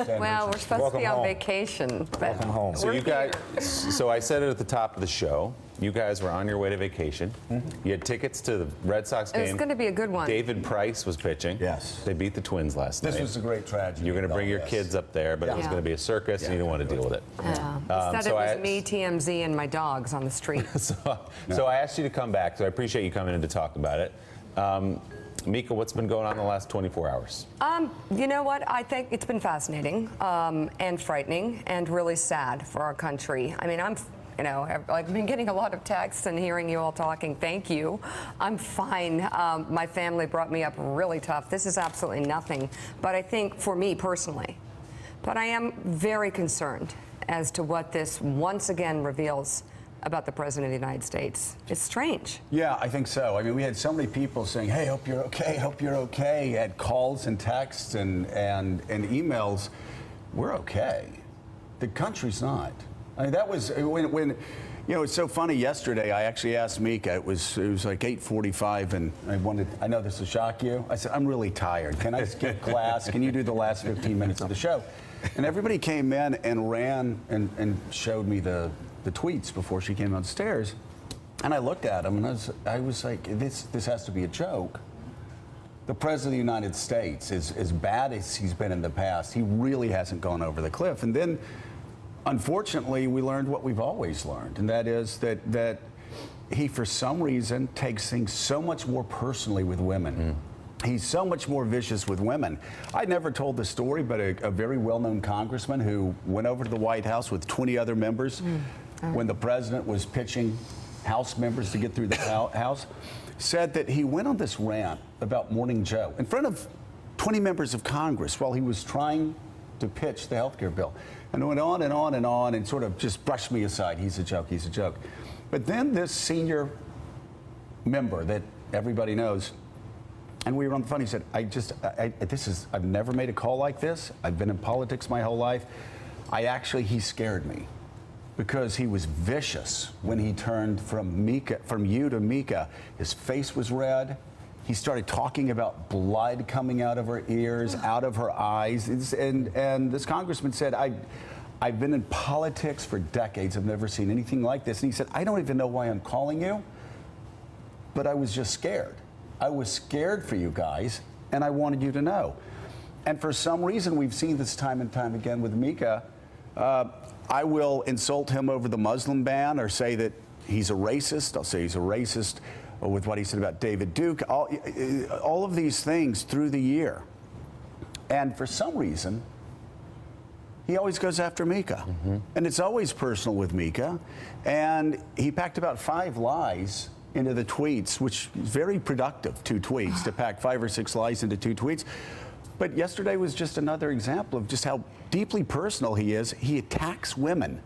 Well, we're supposed to be on vacation. Welcome home. So you guys, so I said it at the top of the show. You guys were on your way to vacation. You had tickets to the Red Sox game. It's going to be a good one. David Price was pitching. Yes. They beat the Twins last night. This was a great tragedy. You're going to bring your kids up there, but it was going to be a circus, and you didn't want to deal with it. Instead, it was me, TMZ, and my dogs on the street. So I asked you to come back, so I appreciate you coming in to talk about it. Mika, what's been going on in the last 24 hours? You know what? I think it's been fascinating and frightening and really sad for our country. I mean, I've been getting a lot of texts and hearing you all talking. Thank you. I'm fine. My family brought me up really tough. This is absolutely nothing. But I think for me personally, but I am very concerned as to what this once again reveals about the President of the United States. It's strange. Yeah, I think so. I mean, we had so many people saying, hey, hope you're okay, hope you're okay. Had calls and texts and emails. We're okay. The country's not. I mean, that was when you know, it's so funny. Yesterday, I actually asked Mika. It was like 8:45, and I know this will shock you. I said, I'm really tired. Can I skip class? Can you do the last 15 minutes of the show? And everybody came in and ran and showed me the tweets before she came downstairs. And I looked at them, and I was like, this has to be a joke. The President of the United States is as bad as he's been in the past. He really hasn't gone over the cliff. And then, unfortunately, we learned what we've always learned, and that is that he, for some reason, takes things so much more personally with women. He's so much more vicious with women. I never told the story, but a very well-known congressman who went over to the White House with 20 other members when the president was pitching House members to get through the House, said that he went on this rant about Morning Joe in front of 20 members of Congress while he was trying to pitch the health care bill. And went on and on and on and sort of just brushed me aside. He's a joke, he's a joke. But then this senior member that everybody knows, and we were on the phone, he said, I've never made a call like this. I've been in politics my whole life. He scared me because he was vicious when he turned from you to Mika. His face was red. He started talking about blood coming out of her ears, out of her eyes. And this congressman said, I've been in politics for decades. I've never seen anything like this. And he said, I don't even know why I'm calling you, but I was just scared. I was scared for you guys, and I wanted you to know. And for some reason, we've seen this time and time again with Mika. I will insult him over the Muslim ban or say that he's a racist. I'll say he's a racist with what he said about David Duke. All of these things through the year. And for some reason, he always goes after Mika. And it's always personal with Mika. And he packed about 5 lies into the tweets, which is very productive, 2 tweets, to pack 5 or 6 lies into 2 tweets. But yesterday was just another example of just how deeply personal he is. He attacks women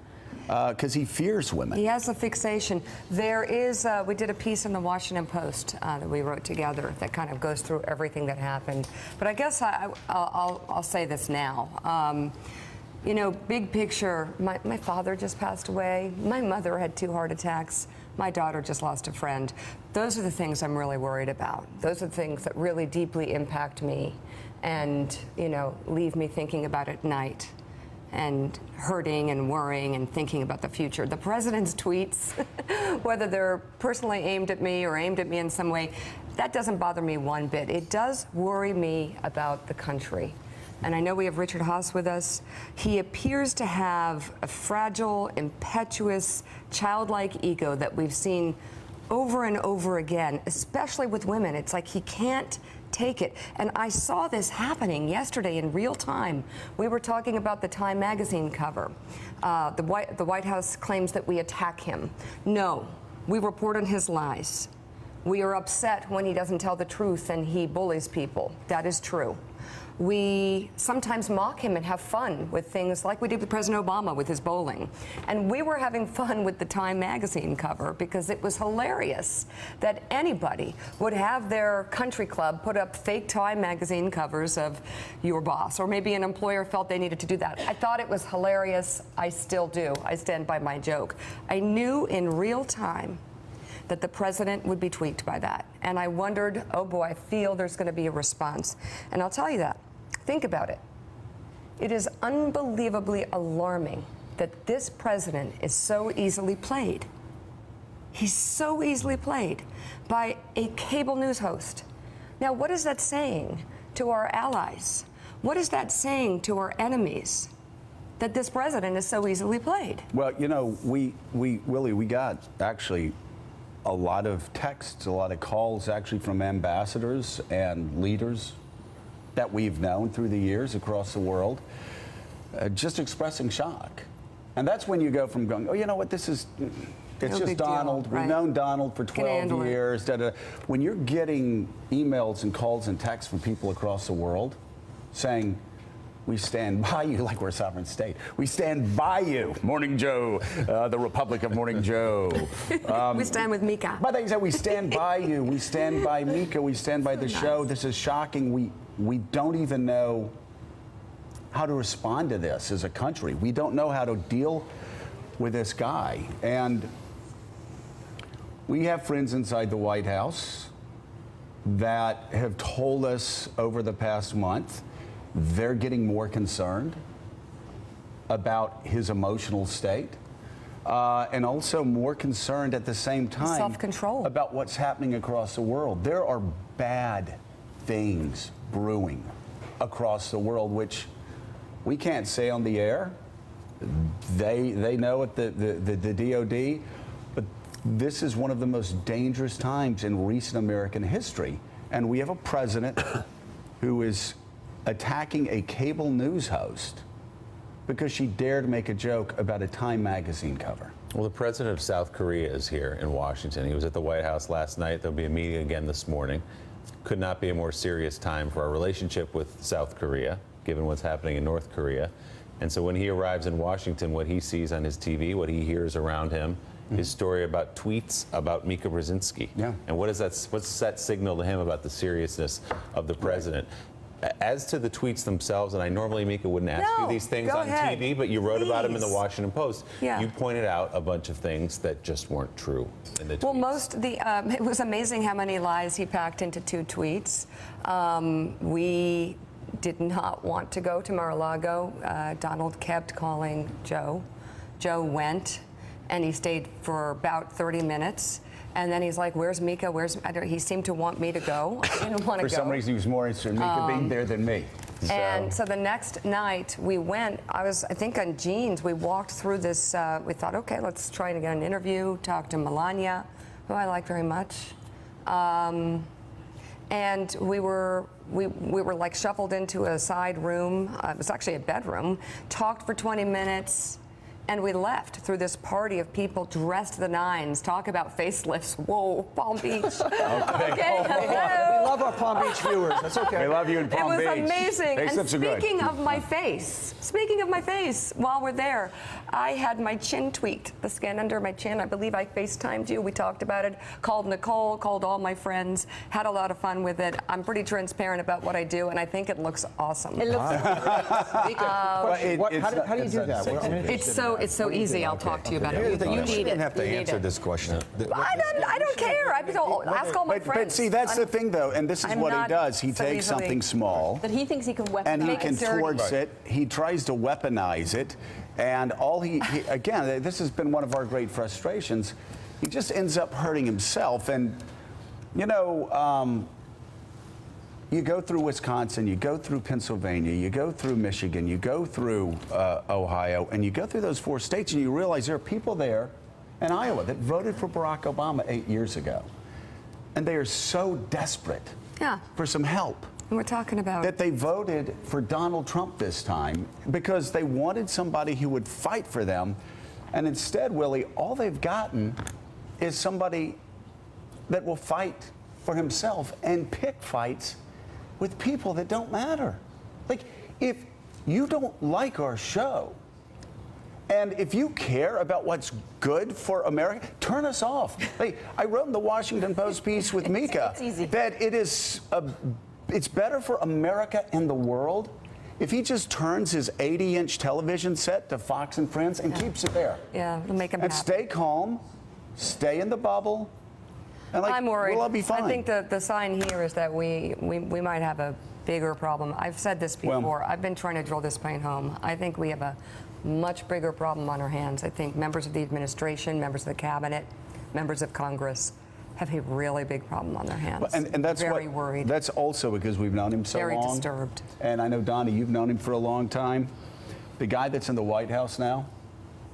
because he fears women. He has a fixation. There is, we did a piece in the Washington Post that we wrote together that kind of goes through everything that happened. But I guess I'll say this now. You know, big picture, my father just passed away. My mother had 2 heart attacks. My daughter just lost a friend. Those are the things I'm really worried about. Those are the things that really deeply impact me and, you know, leave me thinking about it at night and hurting and worrying and thinking about the future. The president's tweets, whether they're personally aimed at me or aimed at me in some way, that doesn't bother me one bit. It does worry me about the country. And I know we have Richard Haas with us. He appears to have a fragile, impetuous, childlike ego that we've seen over and over again, especially with women. It's like he can't take it. And I saw this happening yesterday in real time. We were talking about the Time magazine cover. The White House claims that we attack him. No, we report on his lies. We are upset when he doesn't tell the truth and he bullies people. That is true. We sometimes mock him and have fun with things like we did with President Obama with his bowling. And we were having fun with the Time magazine cover because it was hilarious that anybody would have their country club put up fake Time magazine covers of your boss, or maybe an employer felt they needed to do that. I thought it was hilarious. I still do. I stand by my joke. I knew in real time that the president would be tweaked by that. And I wondered, oh boy, I feel there's going to be a response. And I'll tell you that. Think about it. It is unbelievably alarming that this president is so easily played. He's so easily played by a cable news host. Now, what is that saying to our allies? What is that saying to our enemies? That this president is so easily played. Well, you know, Willie, we got actually a lot of texts, a lot of calls actually from ambassadors and leaders that we've known through the years across the world, just expressing shock. And that's when you go from going, oh, you know what, this is, it's No just big deal, Donald. right. We've known Donald for Can 12 handle it. years. When you're getting emails and calls and texts from people across the world saying, we stand by you like we're a sovereign state. We stand by you, Morning Joe, the Republic of Morning Joe. We stand with Mika. But they said, we stand by you. We stand by Mika. We stand by the show. This is shocking. We don't even know how to respond to this as a country. We don't know how to deal with this guy. And we have friends inside the White House that have told us over the past month they're getting more concerned about his emotional state and also more concerned at the same time Self-control. about what's happening across the world. There are bad things brewing across the world, which we can't say on the air. They know at the DOD, but this is one of the most dangerous times in recent American history. And we have a president who is attacking a cable news host because she dared make a joke about a Time magazine cover. Well, the president of South Korea is here in Washington. He was at the White House last night. There'll be a meeting again this morning. Could not be a more serious time for our relationship with South Korea, given what's happening in North Korea. And so when he arrives in Washington, what he sees on his TV, what he hears around him, his story about tweets about Mika Brzezinski. Yeah. And what's that signal to him about the seriousness of the president? As to the tweets themselves, and I normally, Mika, wouldn't ask you these things go on ahead. TV, but you wrote about them in the Please. Washington Post. Yeah. You pointed out a bunch of things that just weren't true in the tweets. Well, it was amazing how many lies he packed into 2 tweets. We did not want to go to Mar-a-Lago. Donald kept calling Joe. Joe went, and he stayed for about 30 minutes. And then he's like, where's Mika? He seemed to want me to go. I didn't want to go. For some reason, he was more interested in Mika being there than me. And so the next night we went, I think on jeans, we walked through this, we thought, okay, let's try to get an interview, talk to Melania, who I like very much. And we were like shuffled into a side room. It was actually a bedroom, talked for 20 minutes. And we left through this party of people dressed to the nines, talk about facelifts. Whoa, Palm Beach. Okay, hello. We love our Palm Beach viewers. That's okay. We love you in Palm Beach. It was amazing. And Facelifts are good. speaking of my face, while we're there, I had my chin tweaked, the skin under my chin. I believe I FaceTimed you. We talked about it. Called Nicole, called all my friends, had a lot of fun with it. I'm pretty transparent about what I do, and I think it looks awesome. It looks Well, how do you do that? It's so easy. I'll talk to you about it. You need didn't it. have to You need answer it. this question. I don't care. Ask all my friends. But see, that's the thing, though, and this is I'm what he not does. He so takes easily- something small, That he thinks he can weaponize. and he Make it dirty. contorts it. He tries to weaponize it, and all he again, this has been one of our great frustrations. He just ends up hurting himself, and you know. You go through Wisconsin, you go through Pennsylvania, you go through Michigan, you go through Ohio, and you go through those 4 states, and you realize there are people there in Iowa that voted for Barack Obama 8 years ago. And they are so desperate for some help And we're talking about that they voted for Donald Trump this time because they wanted somebody who would fight for them. And instead, Willie, all they've gotten is somebody that will fight for himself and pick fights with people that don't matter. Like, if you don't like our show, and if you care about what's good for America, turn us off. Like, I wrote in the Washington Post piece with Mika that it's better for America and the world if he just turns his 80-inch television set to Fox and Friends and keeps it there. Yeah, it'll make him And happy. stay calm, stay in the bubble, and I'm worried. we'll all be fine. I think the sign here is that we might have a bigger problem. I've said this before. Well, I've been trying to drill this point home. I think we have a much bigger problem on our hands. I think members of the administration, members of the cabinet, members of Congress have a really big problem on their hands. And that's very worried. That's also because we've known him so Very long. disturbed. And I know, Donnie, you've known him for a long time. The guy that's in the White House now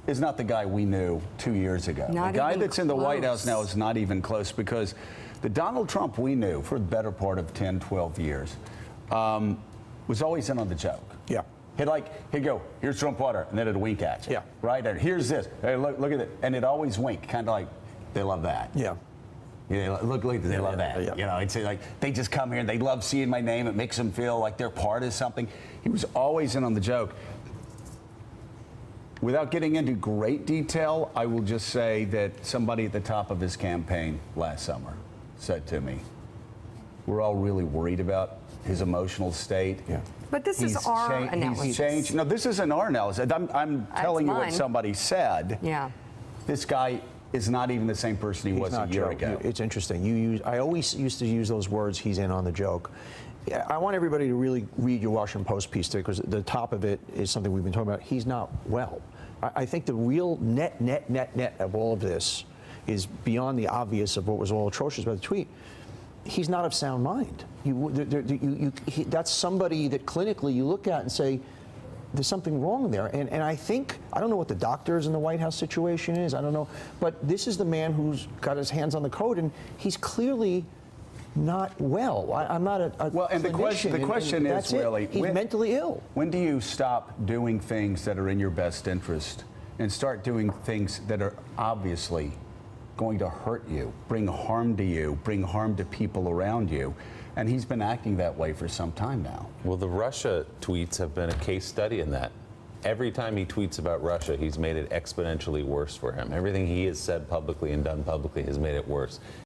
is not the guy we knew 2 years ago. Not the guy even that's in the White House close. now is not even close, because the Donald Trump we knew for the better part of 10, 12 years was always in on the joke. Yeah. He'd go, here's Trump water, and then it'd wink at you. Yeah. Right? And here's this. Hey, look at it. And it'd always wink, kind of like, they love that. Yeah. Yeah, look, they love that. Yeah. You know, it's like they just come here and they love seeing my name. It makes them feel like they're part of something. He was always in on the joke. Without getting into great detail, I will just say that somebody at the top of his campaign last summer said to me, we're all really worried about his emotional state. Yeah. But this is our analysis. He's changed. No, this isn't our analysis. I'm telling you what mine. somebody said. Yeah. This guy is not even the same person he was a year ago. It's interesting. I always used to use those words, he's in on the joke. Yeah, I want everybody to really read your Washington Post piece today, because the top of it is something we've been talking about. He's not well. I think the real net of all of this is beyond the obvious of what was all atrocious about the tweet. He's not of sound mind. That's somebody that clinically you look at and say, there's something wrong there. And I think, I don't know what the doctors in the White House situation is, I don't know, but this is the man who's got his hands on the code, and he's clearly not well. I'm not a well, and the question is, really, he's mentally ill. When do you stop doing things that are in your best interest and start doing things that are obviously going to hurt you, bring harm to you, bring harm to people around you? And he's been acting that way for some time now. Well, the Russia tweets have been a case study in that. Every time he tweets about Russia, he's made it exponentially worse for him. Everything he has said publicly and done publicly has made it worse.